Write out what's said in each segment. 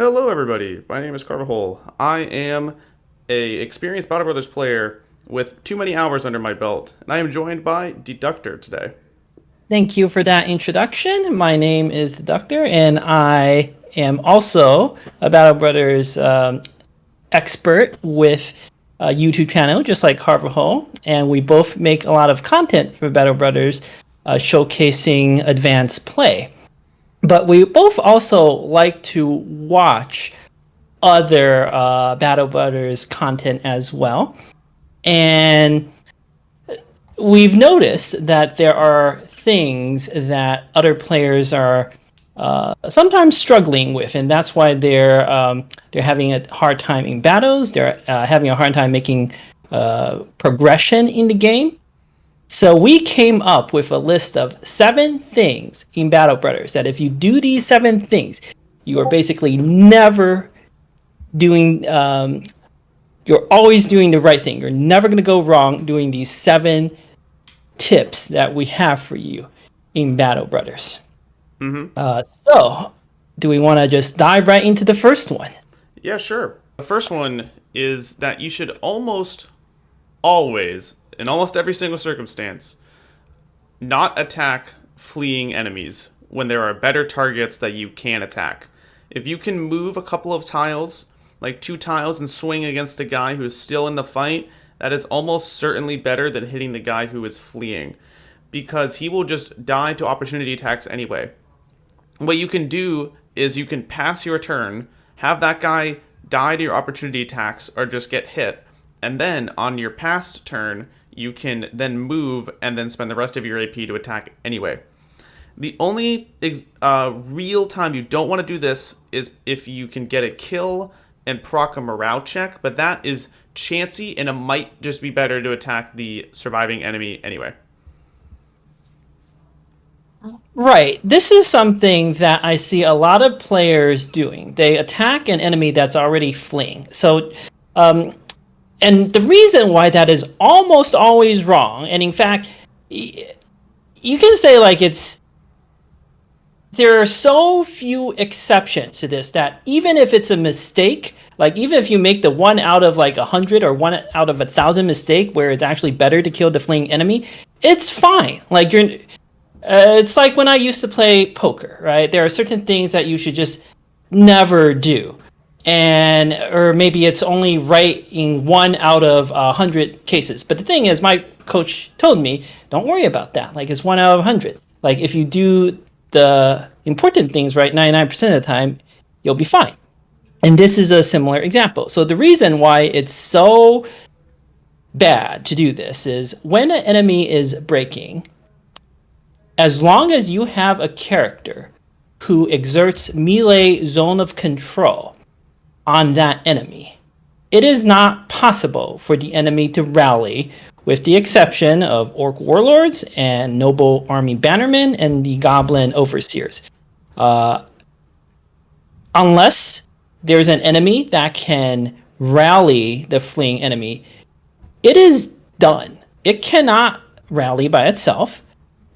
Hello, everybody. My name is Carvajal. I am a experienced Battle Brothers player with too many hours under my belt, and I am joined by Deductor today. Thank you for that introduction. My name is Deductor, and I am also a Battle Brothers expert with a YouTube channel, just like Carvajal. And we both make a lot of content for Battle Brothers, showcasing advanced play. But we both also like to watch other Battle Brothers content as well. And we've noticed that there are things that other players are sometimes struggling with, and that's why they're having a hard time in battles. They're having a hard time making progression in the game. So we came up with a list of 7 things in Battle Brothers that if you do these 7 things, you are basically never doing. You're always doing the right thing. You're never going to go wrong doing these 7 tips that we have for you in Battle Brothers. Mm-hmm. So, do we want to just dive right into the first one? Yeah, sure. The first one is that you should almost always, in almost every single circumstance, not attack fleeing enemies when there are better targets that you can attack. If you can move a couple of tiles, like 2 tiles, and swing against a guy who is still in the fight, that is almost certainly better than hitting the guy who is fleeing, because he will just die to opportunity attacks anyway. What you can do is you can pass your turn, have that guy die to your opportunity attacks or just get hit, and then on your past turn, you can then move and then spend the rest of your AP to attack anyway. The only real time you don't want to do this is if you can get a kill and proc a morale check, but that is chancy and it might just be better to attack the surviving enemy anyway. Right. This is something that I see a lot of players doing. They attack an enemy that's already fleeing. Um, and the reason why that is almost always wrong, and in fact, you can say like there are so few exceptions to this that even if it's a mistake, like even if you make the 1 out of like 100 or 1 out of 1,000 mistake where it's actually better to kill the fleeing enemy, it's fine. Like it's like when I used to play poker, right? There are certain things that you should just never do. And or maybe it's only right in 1 out of 100 cases. But the thing is, my coach told me, don't worry about that. Like it's 1 out of 100. Like if you do the important things right 99% of the time, you'll be fine. And this is a similar example. So the reason why it's so bad to do this is when an enemy is breaking, as long as you have a character who exerts melee zone of control on that enemy, it is not possible for the enemy to rally, with the exception of Orc Warlords and Noble Army Bannermen and the Goblin Overseers. Uh, Unless there's an enemy that can rally the fleeing enemy, it is done. It cannot rally by itself,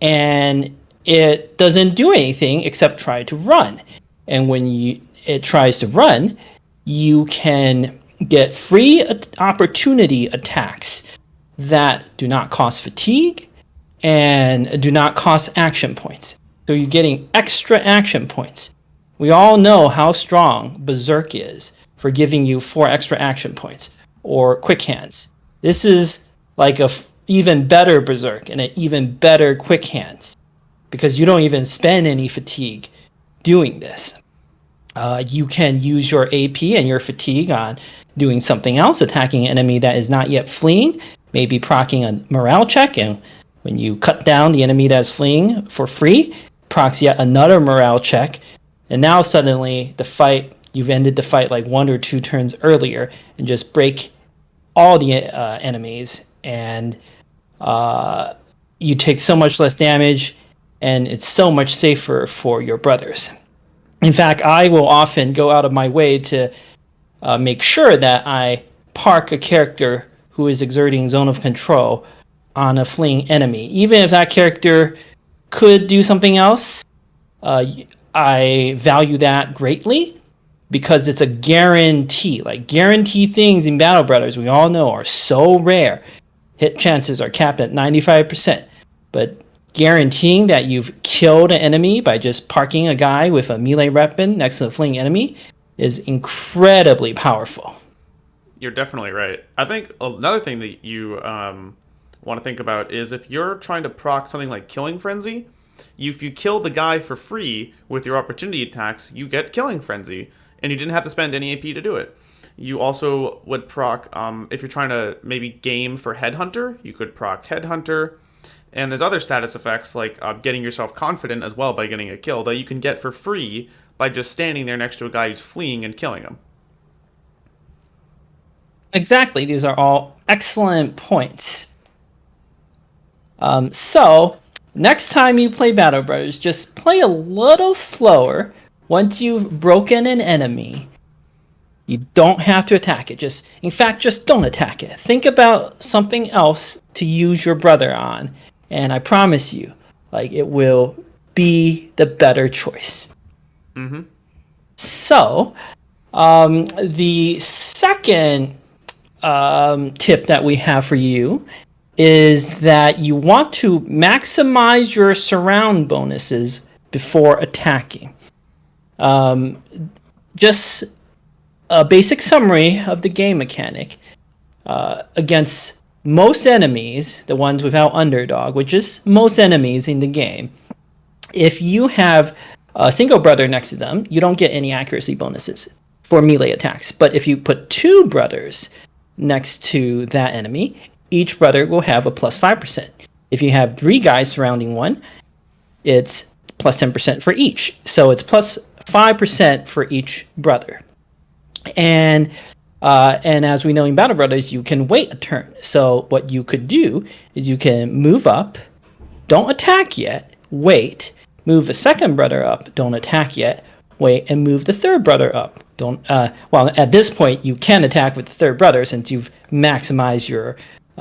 and it doesn't do anything except try to run. And when it tries to run, you can get free opportunity attacks that do not cost fatigue and do not cost action points. So you're getting extra action points. We all know how strong Berserk is for giving you 4 extra action points, or Quick Hands. This is like a even better Berserk and an even better Quick Hands, because you don't even spend any fatigue doing this. You can use your AP and your fatigue on doing something else, attacking an enemy that is not yet fleeing, maybe procking a morale check, and when you cut down the enemy that's fleeing for free, procs yet another morale check, and now suddenly you've ended the fight like 1 or 2 turns earlier and just break all the enemies, and you take so much less damage, and it's so much safer for your brothers. In fact, I will often go out of my way to make sure that I park a character who is exerting zone of control on a fleeing enemy. Even if that character could do something else, I value that greatly because it's a guarantee. Like guarantee things in Battle Brothers, we all know are so rare. Hit chances are capped at 95%. But guaranteeing that you've killed an enemy by just parking a guy with a melee weapon next to the fleeing enemy is incredibly powerful. You're definitely right. I think another thing that you want to think about is if you're trying to proc something like Killing Frenzy, if you kill the guy for free with your opportunity attacks, you get Killing Frenzy, and you didn't have to spend any AP to do it. You also would proc, if you're trying to maybe game for Headhunter, you could proc Headhunter. And there's other status effects like getting yourself confident as well by getting a kill that you can get for free by just standing there next to a guy who's fleeing and killing him. Exactly. These are all excellent points. So, next time you play Battle Brothers, just play a little slower. Once you've broken an enemy, you don't have to attack it. In fact, just don't attack it. Think about something else to use your brother on, and I promise you, like it will be the better choice. Mm-hmm. So, the second tip that we have for you is that you want to maximize your surround bonuses before attacking. Just a basic summary of the game mechanic. Against most enemies, the ones without underdog, which is most enemies in the game, if you have a single brother next to them, you don't get any accuracy bonuses for melee attacks. But if you put two brothers next to that enemy, each brother will have a plus 5%. If you have three guys surrounding one, it's plus 10% for each. So it's plus 5% for each brother. And as we know in Battle Brothers, you can wait a turn. So what you could do is you can move up, don't attack yet, wait, move a second brother up, don't attack yet, wait, and move the third brother up. Well, at this point, you can attack with the third brother since you've maximized your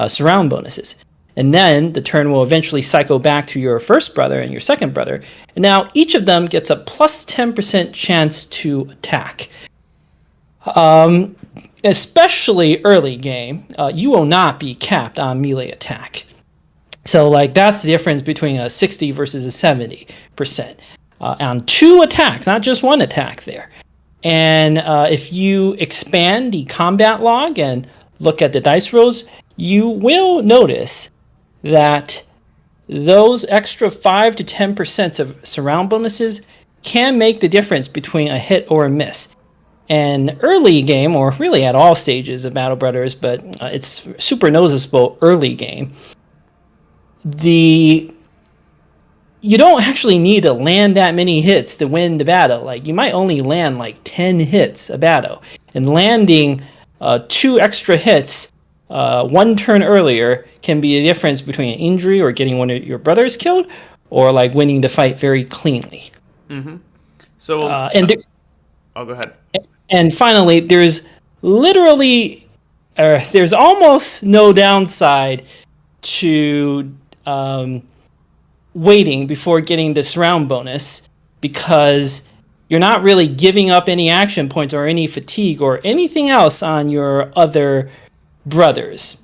surround bonuses. And then the turn will eventually cycle back to your first brother and your second brother. And now each of them gets a plus 10% chance to attack. Especially early game, you will not be capped on melee attack. So like that's the difference between a 60 versus a 70% on two attacks, not just one attack there. And if you expand the combat log and look at the dice rolls, you will notice that those extra 5 to 10% of surround bonuses can make the difference between a hit or a miss. And early game, or really at all stages of Battle Brothers, but it's super noticeable early game, you don't actually need to land that many hits to win the battle. Like you might only land like 10 hits a battle, and landing 2 extra hits one turn earlier can be the difference between an injury or getting one of your brothers killed, or like winning the fight very cleanly. Mm-hmm. So, I'll go ahead. And finally, there's almost no downside to waiting before getting the surround bonus, because you're not really giving up any action points or any fatigue or anything else on your other brothers.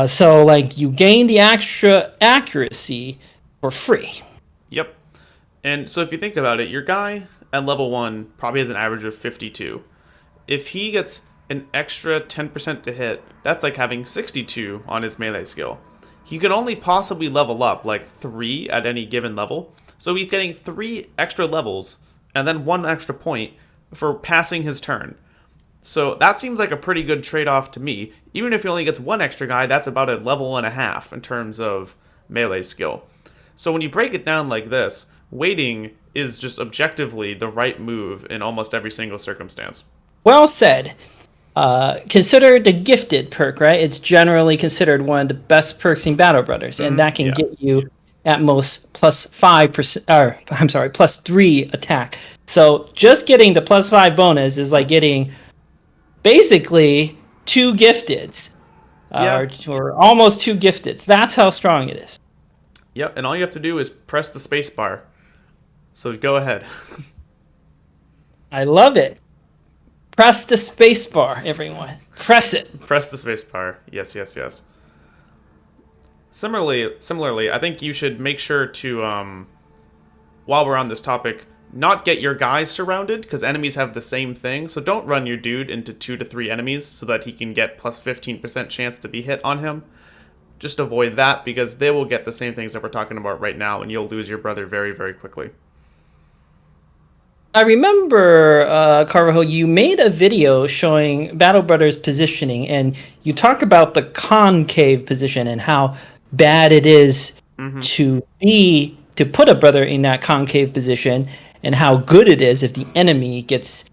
So like you gain the extra accuracy for free. Yep. And so if you think about it, your guy at level 1 probably has an average of 52. If he gets an extra 10% to hit, that's like having 62 on his melee skill. He could only possibly level up like 3 at any given level. So he's getting 3 extra levels and then 1 extra point for passing his turn. So that seems like a pretty good trade-off to me. Even if he only gets 1 extra guy, that's about a level and a half in terms of melee skill. So when you break it down like this, waiting is just objectively the right move in almost every single circumstance. Well said. Consider the gifted perk, right? It's generally considered one of the best perks in Battle Brothers, and that can get you at most plus 5%, or I'm sorry, plus 3 attack. So just getting the plus 5 bonus is like getting basically 2 gifteds, or almost 2 gifteds. That's how strong it is. Yep, and all you have to do is press the space bar. So go ahead. I love it. Press the space bar, everyone. Press it. Press the space bar. Yes, yes, yes. Similarly, I think you should make sure to, while we're on this topic, not get your guys surrounded, because enemies have the same thing. So don't run your dude into 2 to 3 enemies so that he can get plus 15% chance to be hit on him. Just avoid that, because they will get the same things that we're talking about right now, and you'll lose your brother very, very quickly. I remember, Carvajal, you made a video showing Battle Brothers positioning, and you talk about the concave position and how bad it is to put a brother in that concave position, and how good it is if the enemy gets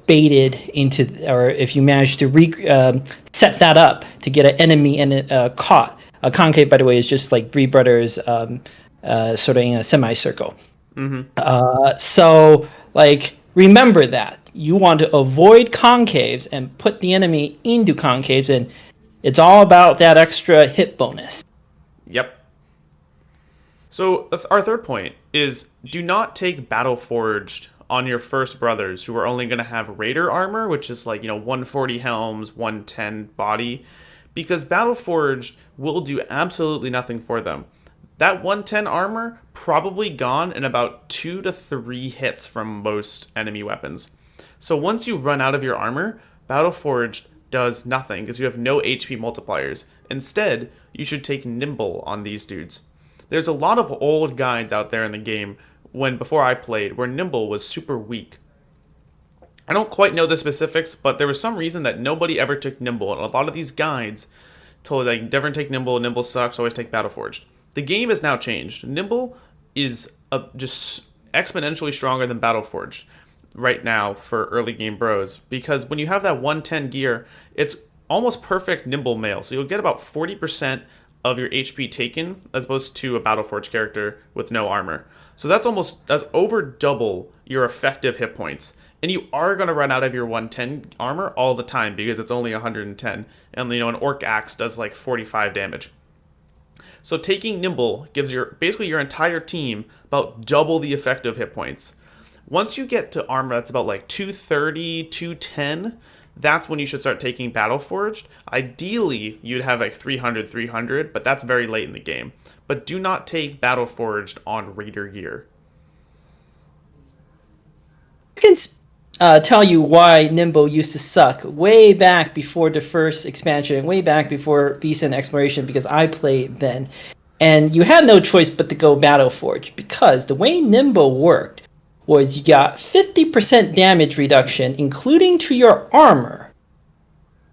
baited into, or if you manage to set that up to get an enemy and caught. A concave, by the way, is just like three brothers sort of in a semicircle. So, like, remember that. You want to avoid concaves and put the enemy into concaves, and it's all about that extra hit bonus. Yep. So, our third point is do not take Battleforged on your first brothers who are only going to have Raider armor, which is like, 140 helms, 110 body, because Battleforged will do absolutely nothing for them. That 110 armor probably gone in about 2 to 3 hits from most enemy weapons. So once you run out of your armor, Battleforged does nothing because you have no HP multipliers. Instead, you should take Nimble on these dudes. There's a lot of old guides out there in the game before I played where Nimble was super weak. I don't quite know the specifics, but there was some reason that nobody ever took Nimble, and a lot of these guides told like never take Nimble, Nimble sucks, always take Battleforged. The game has now changed. Nimble is just exponentially stronger than Battleforged right now for early game bros, because when you have that 110 gear, it's almost perfect Nimble mail. So you'll get about 40% of your HP taken as opposed to a Battleforged character with no armor. So that's over double your effective hit points. And you are going to run out of your 110 armor all the time because it's only 110. And an Orc Axe does like 45 damage. So taking Nimble gives basically your entire team about double the effective hit points. Once you get to armor that's about like 230, 210, that's when you should start taking Battleforged. Ideally, you'd have like 300, but that's very late in the game. But do not take Battleforged on Raider gear. I can tell you why Nimble used to suck way back before the first expansion, way back before Beast and Exploration, because I played then. And you had no choice but to go Battleforged, because the way Nimble worked was you got 50% damage reduction, including to your armor.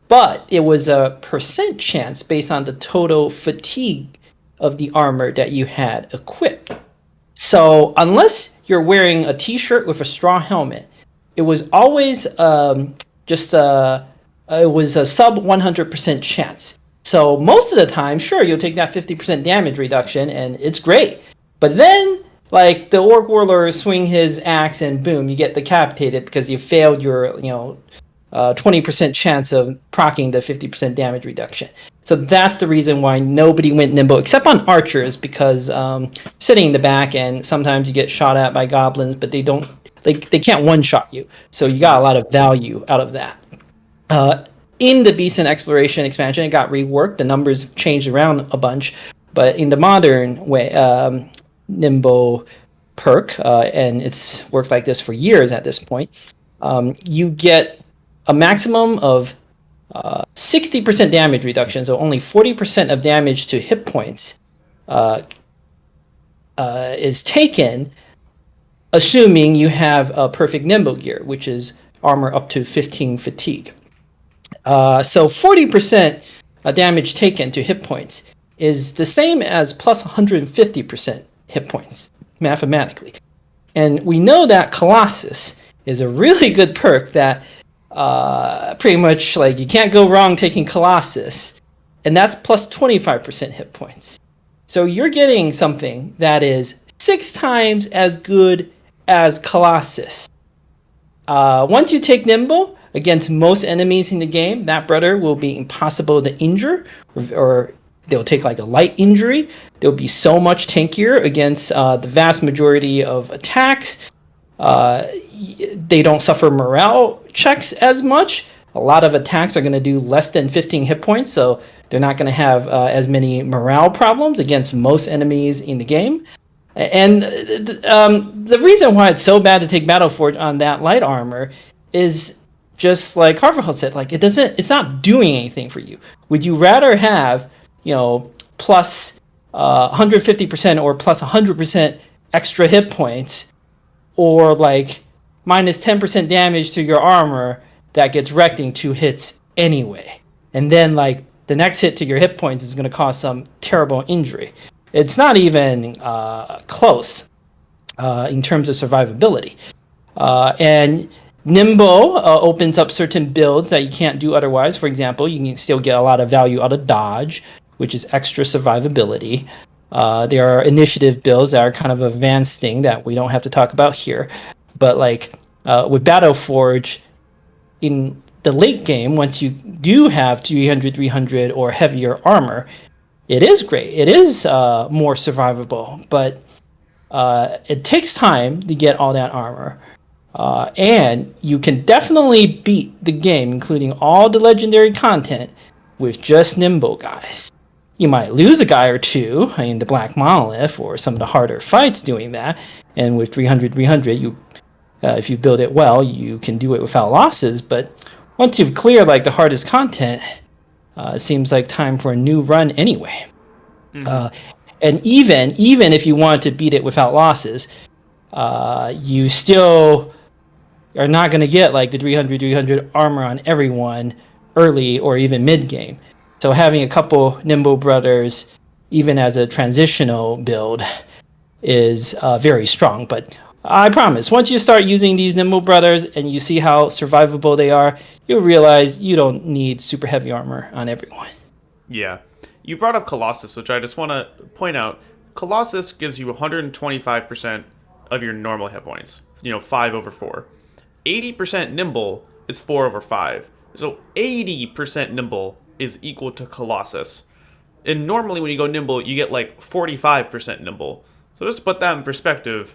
But it was a percent chance based on the total fatigue of the armor that you had equipped. So unless you're wearing a t-shirt with a straw helmet, it was always it was a sub 100% chance. So most of the time, sure, you'll take that 50% damage reduction and it's great. But then, like, the Orc Warlord swing his axe and boom, you get decapitated because you failed your 20% chance of proccing the 50% damage reduction. So that's the reason why nobody went Nimble, except on archers, because sitting in the back and sometimes you get shot at by goblins, but they can't one-shot you. So you got a lot of value out of that. In the Beast and Exploration expansion, it got reworked. The numbers changed around a bunch. But in the modern way, Nimble perk, and it's worked like this for years at this point, you get a maximum of 60% damage reduction, so only 40% of damage to hit points is taken, assuming you have a perfect Nimble gear, which is armor up to 15 fatigue. So 40% damage taken to hit points is the same as plus 150% hit points, mathematically. And we know that Colossus is a really good perk that pretty much, like, you can't go wrong taking Colossus, and that's plus 25% hit points. So you're getting something that is 6 times as good as Colossus. Once you take Nimble against most enemies in the game, that brother will be impossible to injure, or they'll take like a light injury. They'll be so much tankier against the vast majority of attacks. They don't suffer morale checks as much. A lot of attacks are going to do less than 15 hit points, so they're not going to have as many morale problems against most enemies in the game. And the reason why it's so bad to take Battleforged on that light armor is just like Harvard said, like it's not doing anything for you. Would you rather have, plus 150% or plus 100% extra hit points, or like minus 10% damage to your armor that gets wrecked in 2 hits anyway? And then like the next hit to your hit points is going to cause some terrible injury. It's not even close in terms of survivability. And Nimbo opens up certain builds that you can't do otherwise. For example, you can still get a lot of value out of dodge, which is extra survivability. There are initiative builds that are kind of advanced thing that we don't have to talk about here. But like with Battleforged, in the late game, once you do have 300 or heavier armor, it is great. It is more survivable, but it takes time to get all that armor. And you can definitely beat the game, including all the legendary content, with just Nimbo guys. You might lose a guy or two in the Black Monolith or some of the harder fights doing that. And with 300, if you build it well, you can do it without losses. But once you've cleared like the hardest content, it seems like time for a new run anyway. And even if you want to beat it without losses, you still are not going to get like the 300 armor on everyone early or even mid game. So having a couple Nimbo brothers, even as a transitional build, is very strong. But I promise, once you start using these Nimbo brothers and you see how survivable they are, you'll realize you don't need super heavy armor on everyone. Yeah. You brought up Colossus, which I just want to point out. Colossus gives you 125% of your normal hit points. 5 over 4. 80% Nimble is 4 over 5. So 80% Nimble is equal to Colossus. And normally when you go Nimble, you get like 45% Nimble. So just to put that in perspective,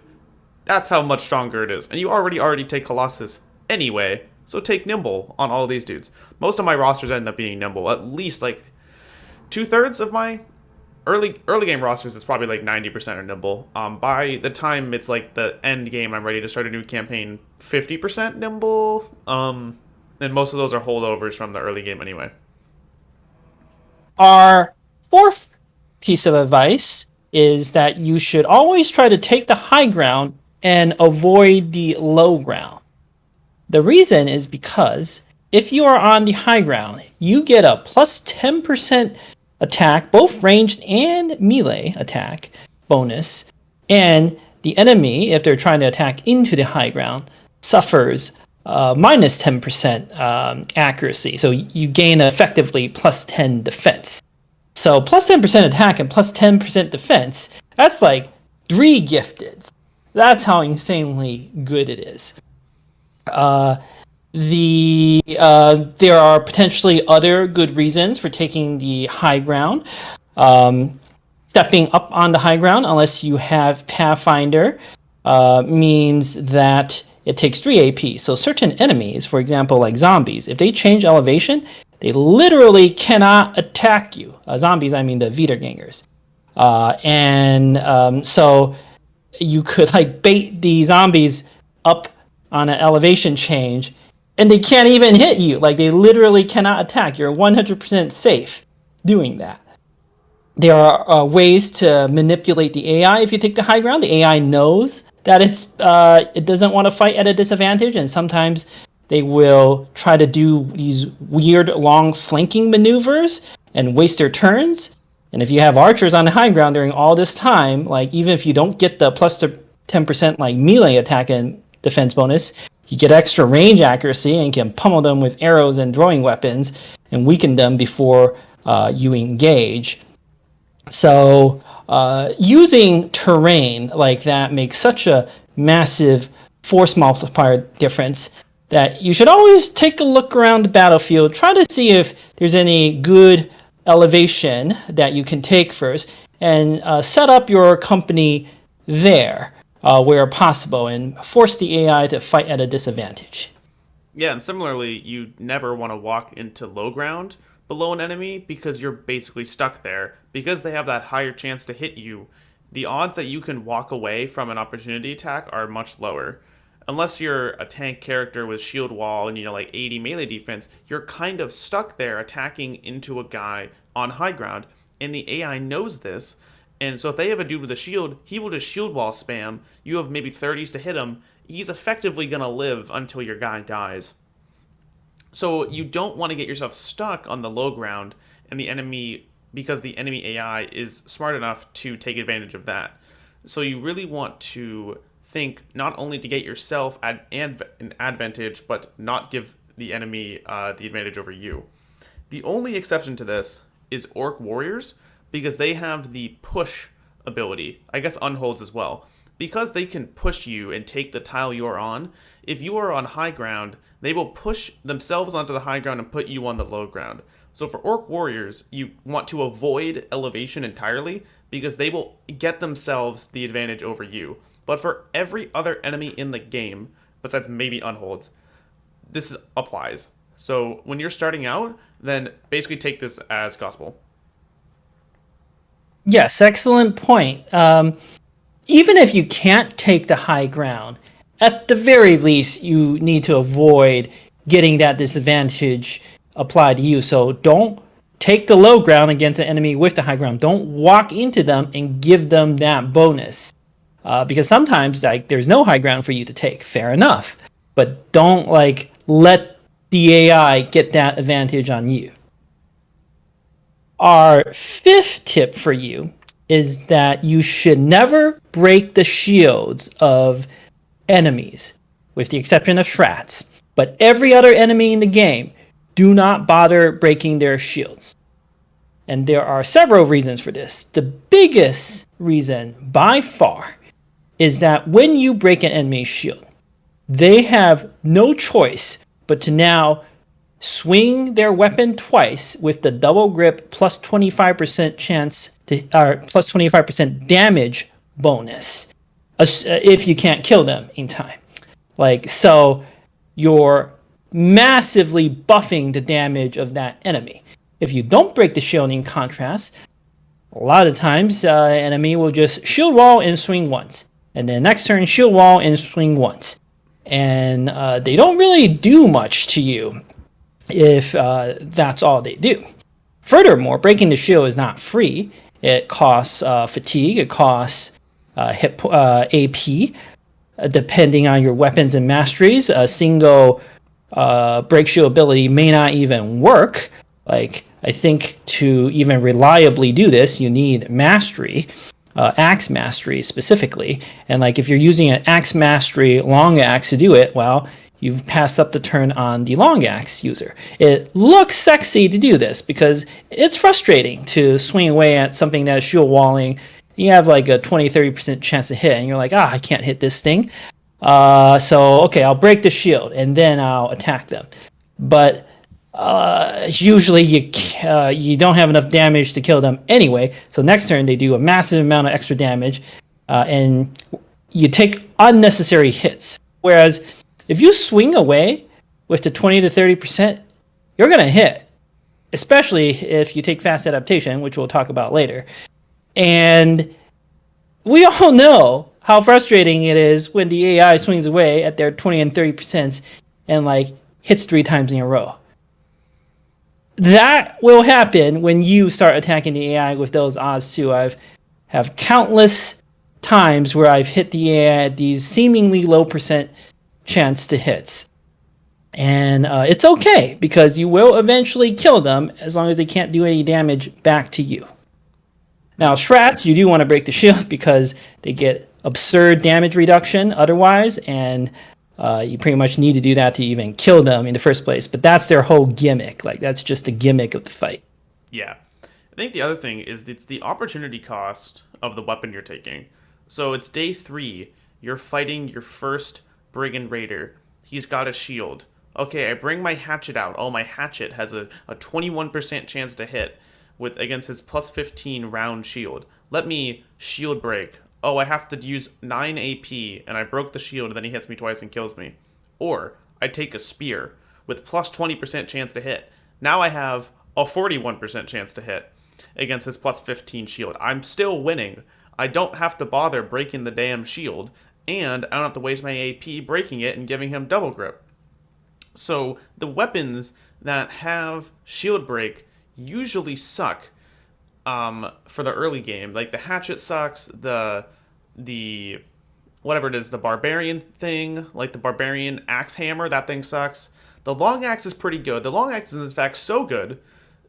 that's how much stronger it is. And you already take Colossus anyway, so take Nimble on all these dudes. Most of my rosters end up being Nimble. At least like 2/3 of my early game rosters is probably like 90% are Nimble. By the time it's like the end game, I'm ready to start a new campaign, 50% Nimble. And most of those are holdovers from the early game anyway. Our fourth piece of advice is that you should always try to take the high ground and avoid the low ground. The reason is because if you are on the high ground, you get a plus 10% attack, both ranged and melee attack bonus, and the enemy, if they're trying to attack into the high ground, suffers minus 10% accuracy. So you gain effectively plus 10 defense. So plus 10% attack and plus 10% defense, that's like 3 gifted. That's how insanely good it is. There are potentially other good reasons for taking the high ground. Stepping up on the high ground, unless you have Pathfinder, means that it takes 3 AP. So certain enemies, for example, like zombies, if they change elevation, they literally cannot attack you. Zombies, I mean the Wiedergängers. So you could like bait the zombies up on an elevation change, and they can't even hit you. Like they literally cannot attack. You're 100% safe doing that. There are ways to manipulate the AI if you take the high ground. The AI knows that it doesn't want to fight at a disadvantage, and sometimes they will try to do these weird long flanking maneuvers and waste their turns. And if you have archers on the high ground during all this time, like even if you don't get the plus 10% like melee attack and defense bonus, you get extra range accuracy and can pummel them with arrows and throwing weapons and weaken them before you engage. So using terrain like that makes such a massive force multiplier difference that you should always take a look around the battlefield, try to see if there's any good elevation that you can take first, and set up your company there. where possible and force the AI to fight at a disadvantage. Yeah, and similarly, you never want to walk into low ground below an enemy because you're basically stuck there. Because they have that higher chance to hit you, the odds that you can walk away from an opportunity attack are much lower. Unless you're a tank character with shield wall and like 80 melee defense, you're kind of stuck there attacking into a guy on high ground, and the AI knows this. And so if they have a dude with a shield, he will just shield wall spam. You have maybe 30s to hit him. He's effectively going to live until your guy dies. So you don't want to get yourself stuck on the low ground and the enemy because the enemy AI is smart enough to take advantage of that. So you really want to think not only to get yourself an advantage, but not give the enemy the advantage over you. The only exception to this is Orc Warriors, because they have the push ability. I guess Unholds as well. Because they can push you and take the tile you're on, if you are on high ground, they will push themselves onto the high ground and put you on the low ground. So for Orc Warriors, you want to avoid elevation entirely because they will get themselves the advantage over you. But for every other enemy in the game, besides maybe Unholds, this applies. So when you're starting out, then basically take this as gospel. Yes, excellent point. Even if you can't take the high ground, at the very least, you need to avoid getting that disadvantage applied to you. So don't take the low ground against an enemy with the high ground. Don't walk into them and give them that bonus. Because sometimes there's no high ground for you to take. Fair enough. But don't let the AI get that advantage on you. Our fifth tip for you is that you should never break the shields of enemies, with the exception of Shrats. But every other enemy in the game, do not bother breaking their shields. And there are several reasons for this. The biggest reason, by far, is that when you break an enemy's shield, they have no choice but to now swing their weapon twice with the double grip plus 25% chance to, or plus 25% damage bonus if you can't kill them in time. So you're massively buffing the damage of that enemy. If you don't break the shield, in contrast, a lot of times enemy will just shield wall and swing once, and then next turn shield wall and swing once, and they don't really do much to you if that's all they do. Furthermore, breaking the shield is not free. It costs fatigue, it costs hit AP, depending on your weapons and masteries. A single break shield ability may not even work. I think to even reliably do this, you need mastery, axe mastery specifically. And if you're using an axe mastery long axe to do it, well, you've passed up the turn on the long axe user. It looks sexy to do this because it's frustrating to swing away at something that is shield walling. You have a 20-30% chance to hit, and you're I can't hit this thing. So, okay, I'll break the shield, and then I'll attack them. But usually you don't have enough damage to kill them anyway. So next turn, they do a massive amount of extra damage, and you take unnecessary hits. Whereas if you swing away with the 20 to 30%, you're going to hit, especially if you take fast adaptation, which we'll talk about later. And we all know how frustrating it is when the AI swings away at their 20 and 30% and hits 3 times in a row. That will happen when you start attacking the AI with those odds too. I've have countless times where I've hit the AI at these seemingly low percent chance to hits. And it's okay, because you will eventually kill them as long as they can't do any damage back to you. Now, Shrats, you do want to break the shield because they get absurd damage reduction otherwise, and you pretty much need to do that to even kill them in the first place. But that's their whole gimmick. That's just the gimmick of the fight. Yeah. I think the other thing is it's the opportunity cost of the weapon you're taking. So it's day 3. You're fighting your first Brigand Raider. He's got a shield. Okay, I bring my hatchet out. Oh, my hatchet has a 21% chance to hit against his plus 15 round shield. Let me shield break oh, I have to use 9 AP and I broke the shield and then he hits me twice and kills me. Or I take a spear with plus 20% chance to hit. Now I have a 41% chance to hit against his plus 15 shield. I'm still winning. I don't have to bother breaking the damn shield, and I don't have to waste my AP breaking it and giving him double grip. So the weapons that have shield break usually suck for the early game. Like the hatchet sucks, the whatever it is, the barbarian thing, like the barbarian axe hammer, that thing sucks. The long axe is pretty good. The long axe is in fact so good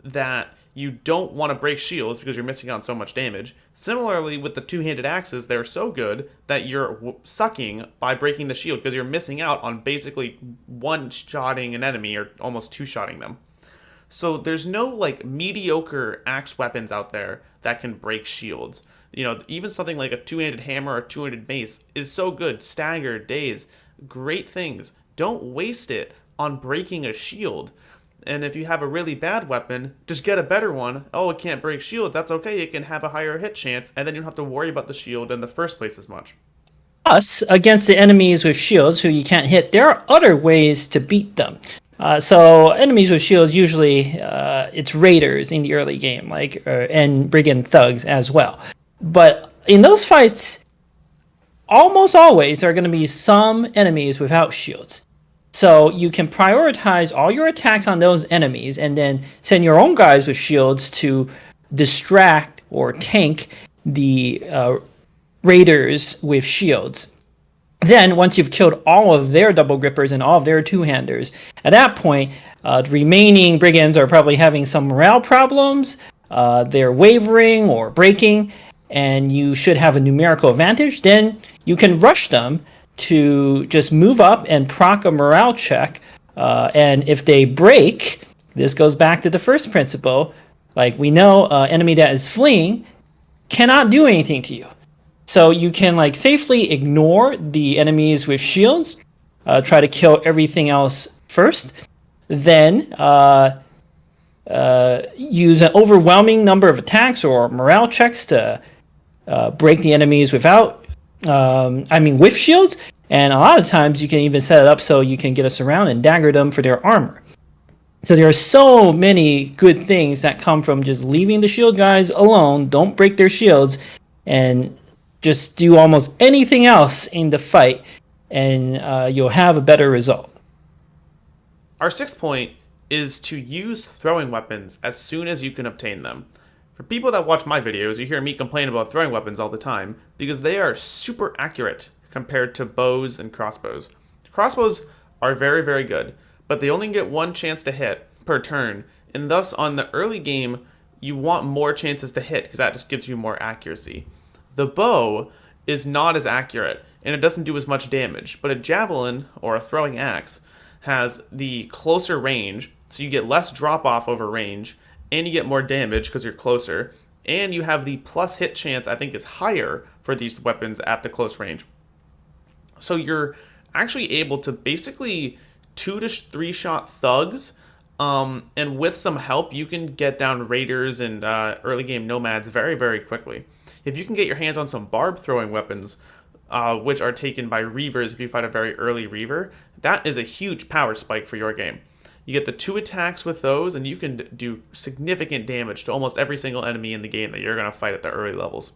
that you don't want to break shields because you're missing out on so much damage. Similarly, with the two-handed axes, they're so good that you're sucking by breaking the shield because you're missing out on basically one-shotting an enemy or almost two-shotting them. So there's no like mediocre axe weapons out there that can break shields. You know, even something like a two-handed hammer or two-handed mace is so good. Stagger, daze, great things. Don't waste it on breaking a shield. And if you have a really bad weapon, just get a better one. Oh, it can't break shields. That's okay. It can have a higher hit chance, and then you don't have to worry about the shield in the first place as much. Plus, against the enemies with shields who you can't hit, there are other ways to beat them. So enemies with shields usually it's raiders in the early game, and brigand thugs as well. But in those fights, almost always there are going to be some enemies without shields. So you can prioritize all your attacks on those enemies and then send your own guys with shields to distract or tank the raiders with shields. Then, once you've killed all of their double grippers and all of their two-handers, at that point, the remaining brigands are probably having some morale problems, they're wavering or breaking, and you should have a numerical advantage. Then you can rush them to just move up and proc a morale check. And if they break, this goes back to the first principle. Like we know, enemy that is fleeing cannot do anything to you. So you can like safely ignore the enemies with shields, try to kill everything else first, then use an overwhelming number of attacks or morale checks to break the enemies with shields, and a lot of times you can even set it up so you can get us around and dagger them for their armor. So there are so many good things that come from just leaving the shield guys alone, don't break their shields, and just do almost anything else in the fight, and you'll have a better result. Our sixth point is to use throwing weapons as soon as you can obtain them. For people that watch my videos, you hear me complain about throwing weapons all the time because they are super accurate compared to bows and crossbows. Crossbows are very, very good, but they only get one chance to hit per turn, and thus on the early game, you want more chances to hit because that just gives you more accuracy. The bow is not as accurate, and it doesn't do as much damage, but a javelin, or a throwing axe, has the closer range, so you get less drop-off over range, and you get more damage because you're closer, and you have the plus hit chance I think is higher for these weapons at the close range. So you're actually able to basically 2 to 3 shot thugs, and with some help you can get down raiders and early game nomads very, very quickly. If you can get your hands on some barb throwing weapons, which are taken by reavers if you fight a very early reaver, that is a huge power spike for your game. You get the 2 attacks with those, and you can do significant damage to almost every single enemy in the game that you're going to fight at the early levels.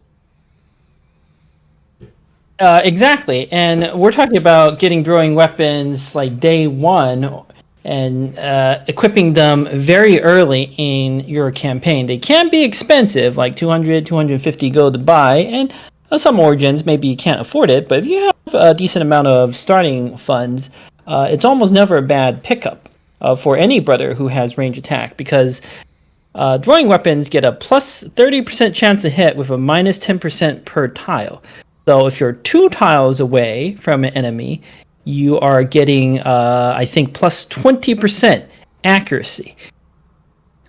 Exactly, and we're talking about getting throwing weapons like day one and equipping them very early in your campaign. They can be expensive, like 200, 250 gold to buy, and some origins, maybe you can't afford it, but if you have a decent amount of starting funds, it's almost never a bad pickup for any brother who has range attack, because throwing weapons get a plus 30% chance to hit with a minus 10% per tile. So if you're 2 tiles away from an enemy, you are getting, I think, plus 20% accuracy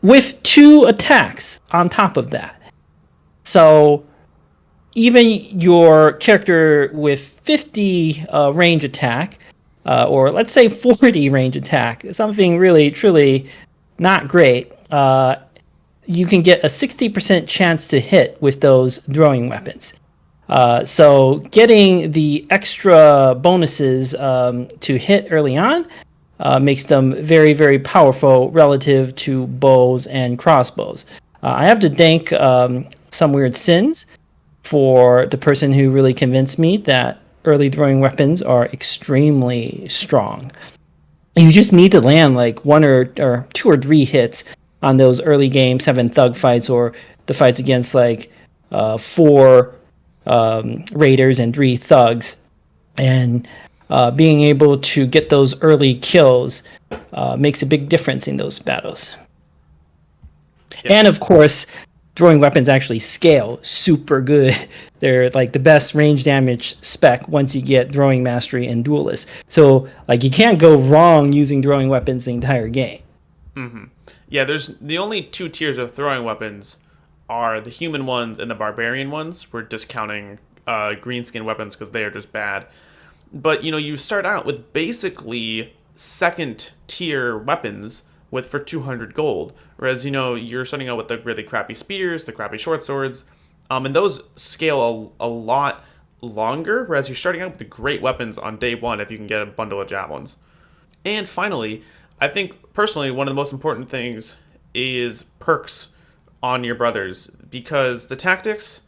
with 2 attacks on top of that. So even your character with 50 range attack, or let's say 40 range attack, something really, truly not great, you can get a 60% chance to hit with those throwing weapons. So getting the extra bonuses to hit early on makes them very, very powerful relative to bows and crossbows. I have to thank Some Weird Sins for the person who really convinced me that early throwing weapons are extremely strong. You just need to land like one or two or three hits on those early game 7 thug fights or the fights against like 4 raiders and 3 thugs, and being able to get those early kills makes a big difference in those battles. Yep. And of course, throwing weapons actually scale super good. They're like the best range damage spec once you get throwing mastery and duelist. So like you can't go wrong using throwing weapons the entire game. Yeah, there's the only 2 tiers of throwing weapons are the human ones and the barbarian ones. We're discounting greenskin weapons because they are just bad. But you start out with basically second tier weapons with for 200 gold, whereas you're starting out with the really crappy spears, the crappy short swords, and those scale a lot longer. Whereas you're starting out with the great weapons on day one if you can get a bundle of javelins. And finally, I think personally one of the most important things is perks on your brothers, because the tactics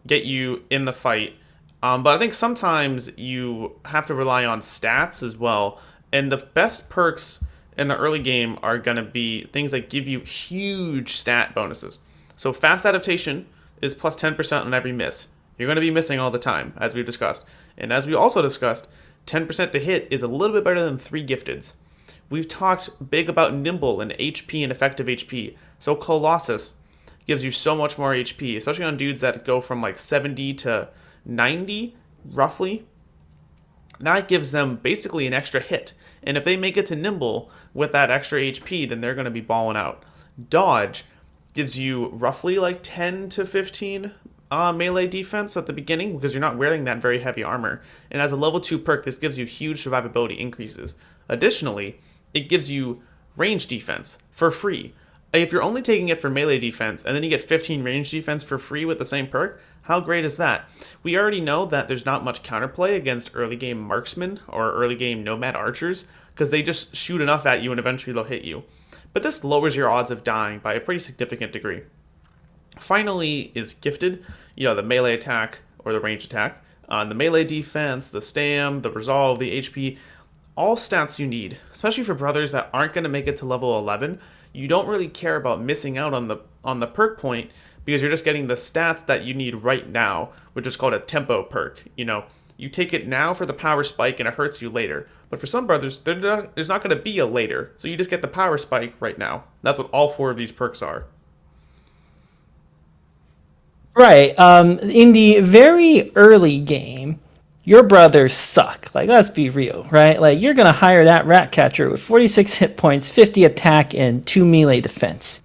get you in the fight, but I think sometimes you have to rely on stats as well. And the best perks in the early game are going to be things that give you huge stat bonuses. So fast adaptation is plus 10% on every miss. You're going to be missing all the time, as we've discussed. And as we also discussed, 10% to hit is a little bit better than 3 gifteds. We've talked big about nimble and HP and effective HP. So Colossus gives you so much more HP, especially on dudes that go from like 70 to 90, roughly. That gives them basically an extra hit. And if they make it to nimble with that extra HP, then they're going to be balling out. Dodge gives you roughly like 10 to 15 melee defense at the beginning, because you're not wearing that very heavy armor. And as a level 2 perk, this gives you huge survivability increases. Additionally, it gives you range defense for free. If you're only taking it for melee defense, and then you get 15 range defense for free with the same perk, how great is that? We already know that there's not much counterplay against early game marksmen or early game nomad archers, because they just shoot enough at you and eventually they'll hit you. But this lowers your odds of dying by a pretty significant degree. Finally is gifted, the melee attack or the range attack, the melee defense, the stam, the resolve, the HP, all stats you need, especially for brothers that aren't going to make it to level 11. You don't really care about missing out on the perk point, because you're just getting the stats that you need right now, which is called a tempo perk. You take it now for the power spike and it hurts you later. But for some brothers, there's not going to be a later, so you just get the power spike right now. That's what all 4 of these perks are. Right. In the very early game, your brothers suck. Like, let's be real, right? Like, you're going to hire that rat catcher with 46 hit points, 50 attack, and 2 melee defense.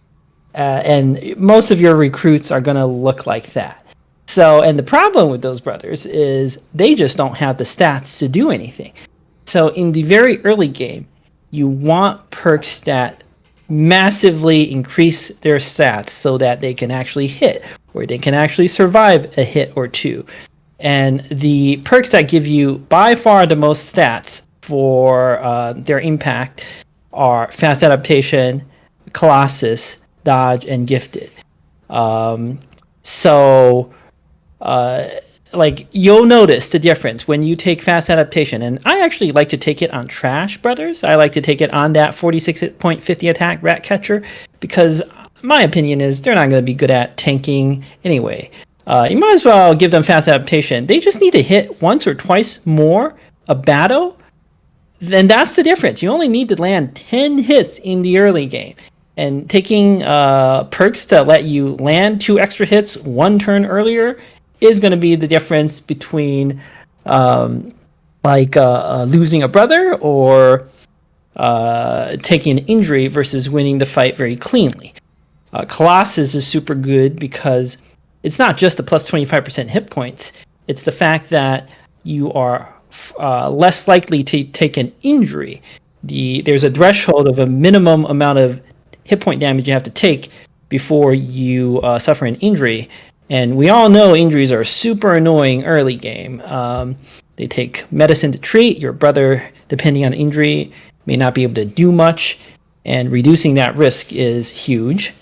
And most of your recruits are going to look like that. So, and the problem with those brothers is they just don't have the stats to do anything. So in the very early game, you want perks that massively increase their stats so that they can actually hit, or they can actually survive a hit or two. And the perks that give you by far the most stats for their impact are fast adaptation, Colossus, dodge, and gifted. Like, you'll notice the difference when you take fast adaptation. And I actually like to take it on Trash Brothers. I like to take it on that 46.50 attack rat catcher, because my opinion is they're not going to be good at tanking anyway. You might as well give them fast adaptation. They just need to hit once or twice more a battle. Then that's the difference. You only need to land 10 hits in the early game. And taking perks to let you land 2 extra hits 1 turn earlier is going to be the difference between losing a brother or taking an injury versus winning the fight very cleanly. Colossus is super good because it's not just the plus 25% hit points. It's the fact that you are less likely to take an injury. There's a threshold of a minimum amount of hit point damage you have to take before you suffer an injury. And we all know injuries are super annoying early game. They take medicine to treat. Your brother, depending on injury, may not be able to do much, and reducing that risk is huge.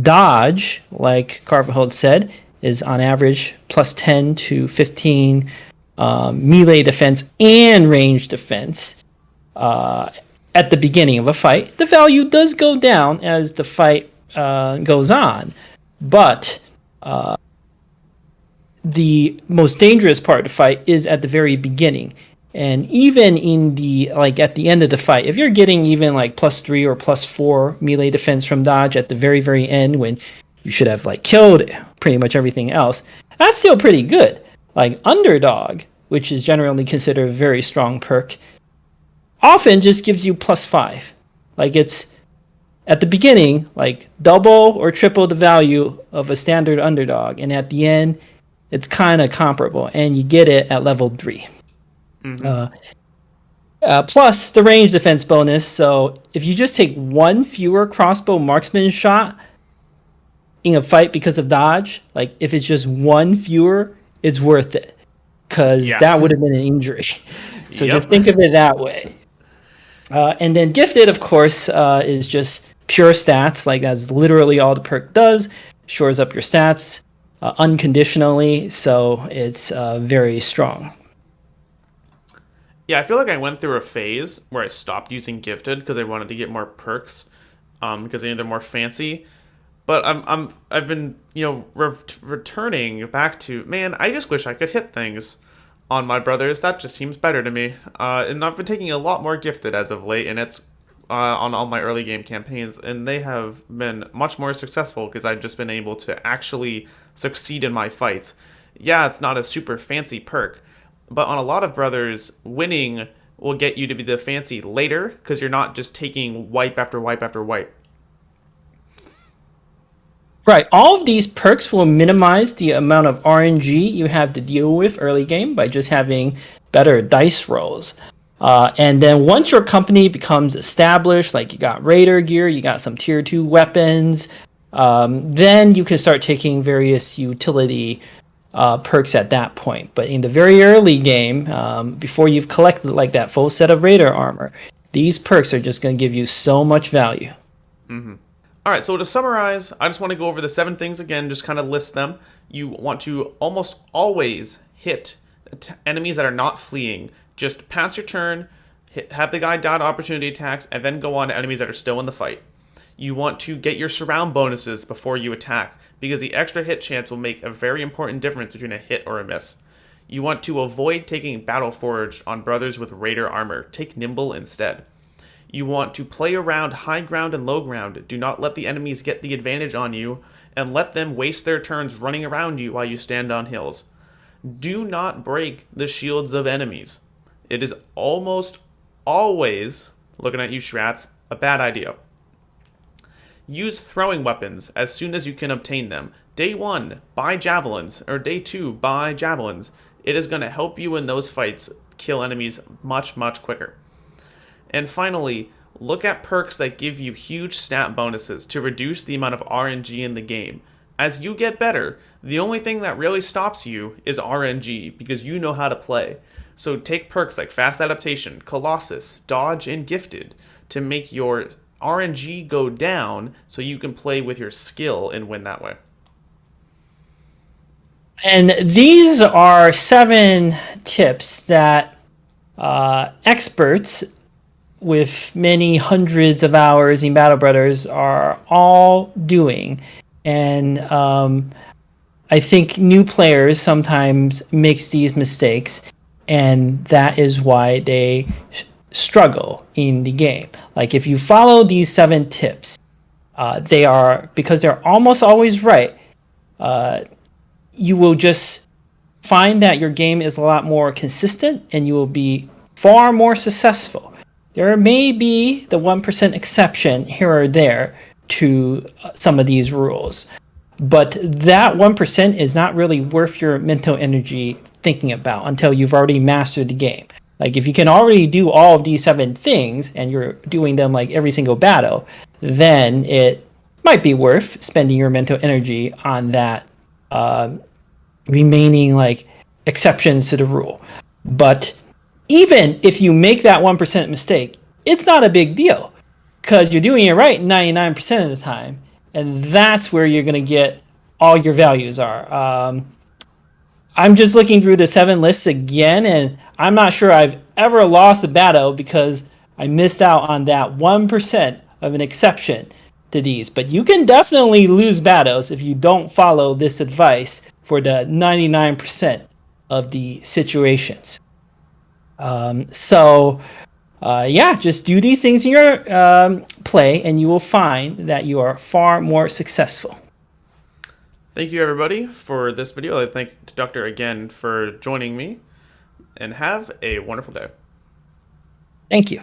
Dodge, like Carvajal said, is on average plus 10 to 15 melee defense and range defense at the beginning of a fight. The value does go down as the fight goes on, but the most dangerous part of the fight is at the very beginning. And even in the at the end of the fight, if you're getting even like +3 or +4 melee defense from dodge at the very very end when you should have like killed pretty much everything else, that's still pretty good. Like underdog, which is generally considered a very strong perk, often just gives you +5. Like it's at the beginning like double or triple the value of a standard underdog, and at the end it's kind of comparable, and you get it at level 3. Plus the range defense bonus. So if you just take one fewer crossbow marksman shot in a fight because of dodge, like if it's just one fewer, it's worth it, because that would have been an injury. So just think of it that way. And then gifted, of course, is just pure stats. Like that's literally all the perk does. Shores up your stats unconditionally. So it's very strong. Yeah, I feel like I went through a phase where I stopped using gifted because I wanted to get more perks, because I knew they're more fancy. But I've been returning back to, man, I just wish I could hit things on my brothers. That just seems better to me. And I've been taking a lot more gifted as of late, and it's on all my early game campaigns, and they have been much more successful because I've just been able to actually succeed in my fights. Yeah, it's not a super fancy perk, but on a lot of brothers, winning will get you to be the fancy later because you're not just taking wipe after wipe after wipe. Right. All of these perks will minimize the amount of RNG you have to deal with early game by just having better dice rolls. And then once your company becomes established, like you got Raider gear, you got some tier 2 weapons, then you can start taking various utility perks at that point. But in the very early game, before you've collected like that full set of Raider armor, these perks are just going to give you so much value. All right, so to summarize, I just want to go over the 7 things again, just kind of list them. You want to almost always hit enemies that are not fleeing. Just pass your turn, have the guy dodge opportunity attacks, and then go on to enemies that are still in the fight. You want to get your surround bonuses before you attack, because the extra hit chance will make a very important difference between a hit or a miss. You want to avoid taking Battleforged on brothers with Raider armor. Take Nimble instead. You want to play around high ground and low ground. Do not let the enemies get the advantage on you, and let them waste their turns running around you while you stand on hills. Do not break the shields of enemies. It is almost always, looking at you Shrats, a bad idea. Use throwing weapons as soon as you can obtain them. Day 1, buy javelins, or day 2, buy javelins. It is going to help you in those fights kill enemies much, much quicker. And finally, look at perks that give you huge stat bonuses to reduce the amount of RNG in the game. As you get better, the only thing that really stops you is RNG, because you know how to play. So take perks like Fast Adaptation, Colossus, Dodge, and Gifted to make your RNG go down so you can play with your skill and win that way. And these are 7 tips that experts with many hundreds of hours in Battle Brothers are all doing. And I think new players sometimes makes these mistakes, and that is why they struggle in the game. Like if you follow these 7 tips, because they're almost always right, you will just find that your game is a lot more consistent and you will be far more successful. There may be the 1% exception here or there to some of these rules, but that 1% is not really worth your mental energy thinking about until you've already mastered the game. Like if you can already do all of these 7 things and you're doing them like every single battle, then it might be worth spending your mental energy on that remaining like exceptions to the rule. But even if you make that 1% mistake, it's not a big deal because you're doing it right 99% of the time. And that's where you're going to get all your values are. I'm just looking through the 7 lists again, and I'm not sure I've ever lost a battle because I missed out on that 1% of an exception to these. But you can definitely lose battles if you don't follow this advice for the 99% of the situations. Yeah, just do these things in your play, and you will find that you are far more successful. Thank you, everybody, for this video. I thank Deductor again for joining me, and have a wonderful day. Thank you.